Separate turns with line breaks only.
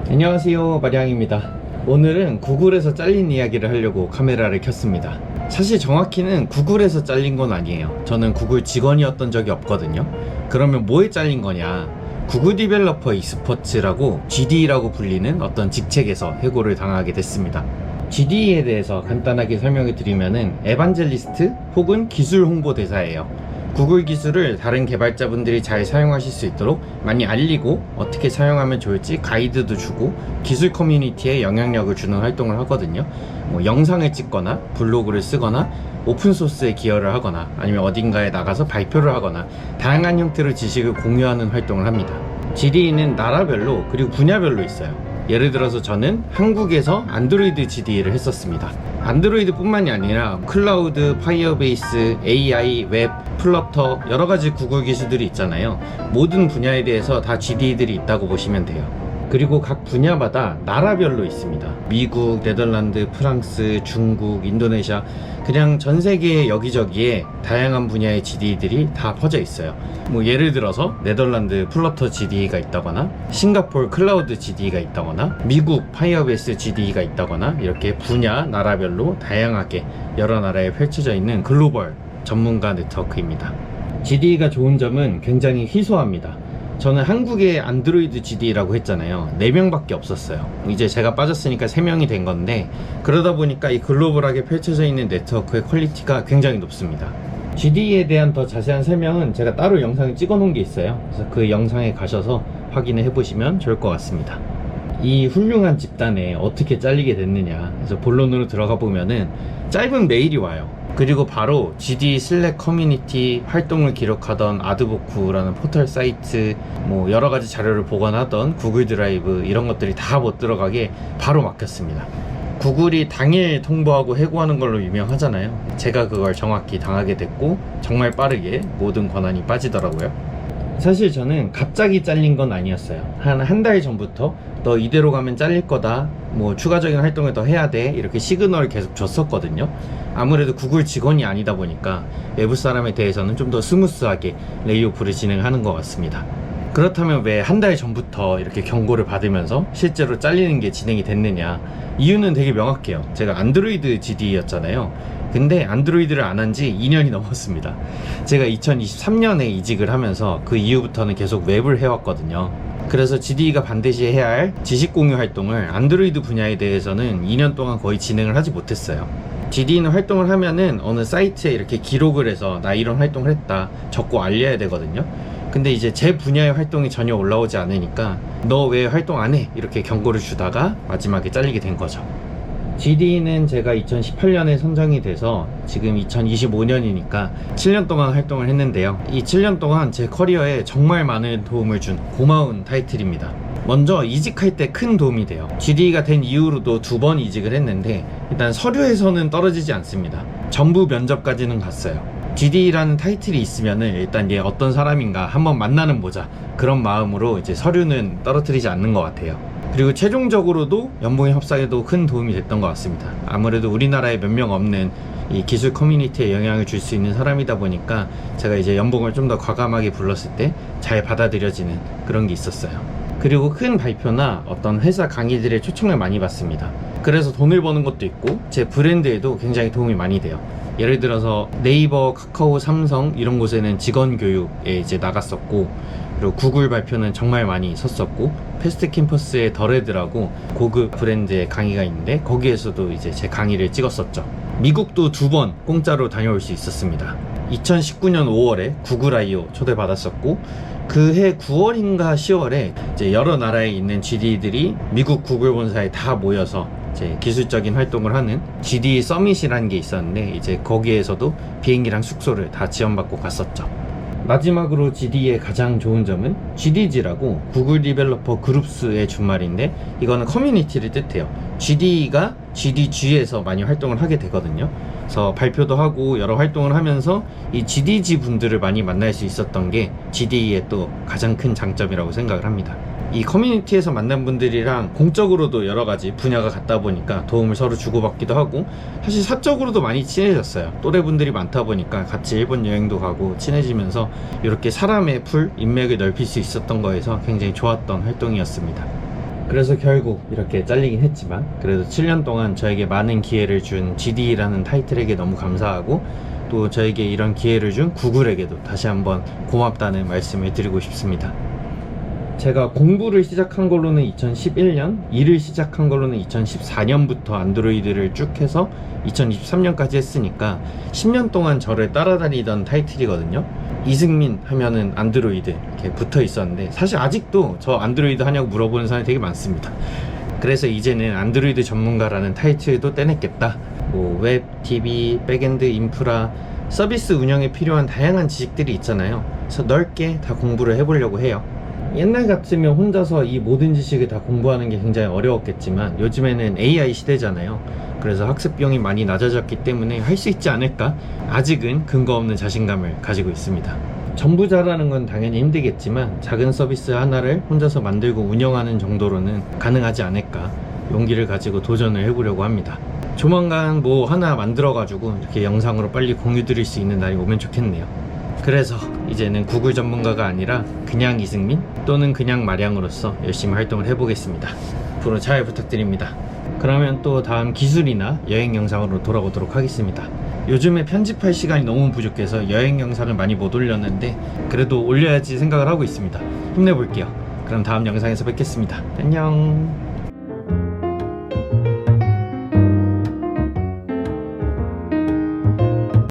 안녕하세요, 마량입니다. 오늘은 구글에서 잘린 이야기를 하려고 카메라를 켰습니다. 사실 정확히는 구글에서 잘린 건 아니에요. 저는 구글 직원이었던 적이 없거든요. 그러면 뭐에 잘린 거냐? 구글 디벨로퍼 익스퍼츠라고 GD라고 불리는 어떤 직책에서 해고를 당하게 됐습니다. GD에 대해서 간단하게 설명을 드리면은 에반젤리스트 혹은 기술 홍보대사예요. 구글 기술을 다른 개발자분들이 잘 사용하실 수 있도록 많이 알리고 어떻게 사용하면 좋을지 가이드도 주고 기술 커뮤니티에 영향력을 주는 활동을 하거든요. 영상을 찍거나 블로그를 쓰거나 오픈소스에 기여를 하거나 아니면 어딘가에 나가서 발표를 하거나 다양한 형태로 지식을 공유하는 활동을 합니다. GD는 나라별로 그리고 분야별로 있어요. 예를 들어서 저는 한국에서 안드로이드 GD를 했었습니다. 안드로이드 뿐만이 아니라 클라우드, 파이어베이스, AI, 웹, 플러터 여러가지 구글 기술들이 있잖아요. 모든 분야에 대해서 다 GD들이 있다고 보시면 돼요. 그리고 각 분야마다 나라별로 있습니다. 미국, 네덜란드, 프랑스, 중국, 인도네시아 그냥 전 세계 여기저기에 다양한 분야의 GD들이 다 퍼져 있어요. 예를 들어서 네덜란드 플러터 GD가 있다거나 싱가포르 클라우드 GD가 있다거나 미국 파이어베이스 GD가 있다거나 이렇게 분야, 나라별로 다양하게 여러 나라에 펼쳐져 있는 글로벌 전문가 네트워크입니다. GD가 좋은 점은 굉장히 희소합니다. 저는 한국에 안드로이드 GD라고 했잖아요. 4명밖에 없었어요. 이제 제가 빠졌으니까 3명이 된 건데 그러다 보니까 이 글로벌하게 펼쳐져 있는 네트워크의 퀄리티가 굉장히 높습니다. GD에 대한 더 자세한 설명은 제가 따로 영상을 찍어 놓은 게 있어요. 그래서 그 영상에 가셔서 확인을 해보시면 좋을 것 같습니다. 이 훌륭한 집단에 어떻게 잘리게 됐느냐, 그래서 본론으로 들어가 보면은 짧은 메일이 와요. 그리고 바로 GD 슬랙 커뮤니티 활동을 기록하던 아드보쿠라는 포털 사이트, 여러가지 자료를 보관하던 구글 드라이브 이런 것들이 다 못 들어가게 바로 막혔습니다. 구글이 당일 통보하고 해고하는 걸로 유명하잖아요. 제가 그걸 정확히 당하게 됐고 정말 빠르게 모든 권한이 빠지더라고요. 사실 저는 갑자기 잘린 건 아니었어요. 한 달 전부터 너 이대로 가면 잘릴 거다, 추가적인 활동을 더 해야 돼, 이렇게 시그널을 계속 줬었거든요. 아무래도 구글 직원이 아니다 보니까 외부 사람에 대해서는 좀 더 스무스하게 레이오프를 진행하는 것 같습니다. 그렇다면 왜 한 달 전부터 이렇게 경고를 받으면서 실제로 잘리는 게 진행이 됐느냐? 이유는 되게 명확해요. 제가 안드로이드 GD였잖아요. 근데 안드로이드를 안 한 지 2년이 넘었습니다. 제가 2023년에 이직을 하면서 그 이후부터는 계속 웹을 해왔거든요. 그래서 GD가 반드시 해야 할 지식 공유 활동을 안드로이드 분야에 대해서는 2년 동안 거의 진행을 하지 못했어요. GD는 활동을 하면은 어느 사이트에 이렇게 기록을 해서 나 이런 활동을 했다 적고 알려야 되거든요. 근데 이제 제 분야의 활동이 전혀 올라오지 않으니까 너 왜 활동 안 해? 이렇게 경고를 주다가 마지막에 잘리게 된 거죠. GD는 제가 2018년에 선정이 돼서 지금 2025년이니까 7년 동안 활동을 했는데요. 이 7년 동안 제 커리어에 정말 많은 도움을 준 고마운 타이틀입니다. 먼저 이직할 때 큰 도움이 돼요. GD가 된 이후로도 2번 이직을 했는데 일단 서류에서는 떨어지지 않습니다. 전부 면접까지는 갔어요. GD라는 타이틀이 있으면은 일단 얘 어떤 사람인가 한번 만나는 보자, 그런 마음으로 이제 서류는 떨어뜨리지 않는 것 같아요. 그리고 최종적으로도 연봉의 협상에도 큰 도움이 됐던 것 같습니다. 아무래도 우리나라에 몇 명 없는 이 기술 커뮤니티에 영향을 줄 수 있는 사람이다 보니까 제가 이제 연봉을 좀 더 과감하게 불렀을 때 잘 받아들여지는 그런 게 있었어요. 그리고 큰 발표나 어떤 회사 강의들에 초청을 많이 받습니다. 그래서 돈을 버는 것도 있고 제 브랜드에도 굉장히 도움이 많이 돼요. 예를 들어서 네이버, 카카오, 삼성 이런 곳에는 직원 교육에 이제 나갔었고, 그리고 구글 발표는 정말 많이 섰었고, 패스트 캠퍼스의 더레드라고 고급 브랜드의 강의가 있는데 거기에서도 이제 제 강의를 찍었었죠. 미국도 2번 공짜로 다녀올 수 있었습니다. 2019년 5월에 구글 I.O 초대받았었고, 그해 9월인가 10월에 이제 여러 나라에 있는 GD들이 미국 구글 본사에 다 모여서 이제 기술적인 활동을 하는 GD 서밋이라는 게 있었는데 이제 거기에서도 비행기랑 숙소를 다 지원받고 갔었죠. 마지막으로 GD의 가장 좋은 점은 GDG라고 구글 디벨로퍼 그룹스의 준말인데 이거는 커뮤니티를 뜻해요. GD가 GDG에서 많이 활동을 하게 되거든요. 그래서 발표도 하고 여러 활동을 하면서 이 GDG 분들을 많이 만날 수 있었던 게 GD의 또 가장 큰 장점이라고 생각을 합니다. 이 커뮤니티에서 만난 분들이랑 공적으로도 여러 가지 분야가 같다 보니까 도움을 서로 주고받기도 하고, 사실 사적으로도 많이 친해졌어요. 또래분들이 많다 보니까 같이 일본 여행도 가고 친해지면서 이렇게 사람의 풀, 인맥을 넓힐 수 있었던 거에서 굉장히 좋았던 활동이었습니다. 그래서 결국 이렇게 잘리긴 했지만 그래도 7년 동안 저에게 많은 기회를 준 GD라는 타이틀에게 너무 감사하고 또 저에게 이런 기회를 준 구글에게도 다시 한번 고맙다는 말씀을 드리고 싶습니다. 제가 공부를 시작한 걸로는 2011년, 일을 시작한 걸로는 2014년부터 안드로이드를 쭉 해서 2023년까지 했으니까 10년 동안 저를 따라다니던 타이틀이거든요. 이승민 하면은 안드로이드 이렇게 붙어 있었는데 사실 아직도 저 안드로이드 하냐고 물어보는 사람이 되게 많습니다. 그래서 이제는 안드로이드 전문가라는 타이틀도 떼냈겠다. 뭐 웹, TV, 백엔드, 인프라, 서비스 운영에 필요한 다양한 지식들이 있잖아요. 그래서 넓게 다 공부를 해보려고 해요. 옛날 같으면 혼자서 이 모든 지식을 다 공부하는 게 굉장히 어려웠겠지만 요즘에는 AI 시대잖아요. 그래서 학습 비용이 많이 낮아졌기 때문에 할 수 있지 않을까? 아직은 근거 없는 자신감을 가지고 있습니다. 전부 잘하는 건 당연히 힘들겠지만 작은 서비스 하나를 혼자서 만들고 운영하는 정도로는 가능하지 않을까? 용기를 가지고 도전을 해보려고 합니다. 조만간 뭐 하나 만들어가지고 이렇게 영상으로 빨리 공유 드릴 수 있는 날이 오면 좋겠네요. 그래서 이제는 구글 전문가가 아니라 그냥 이승민 또는 그냥 마량으로서 열심히 활동을 해보겠습니다. 앞으로 잘 부탁드립니다. 그러면 또 다음 기술이나 여행 영상으로 돌아오도록 하겠습니다. 요즘에 편집할 시간이 너무 부족해서 여행 영상을 많이 못 올렸는데 그래도 올려야지 생각을 하고 있습니다. 힘내볼게요. 그럼 다음 영상에서 뵙겠습니다. 안녕.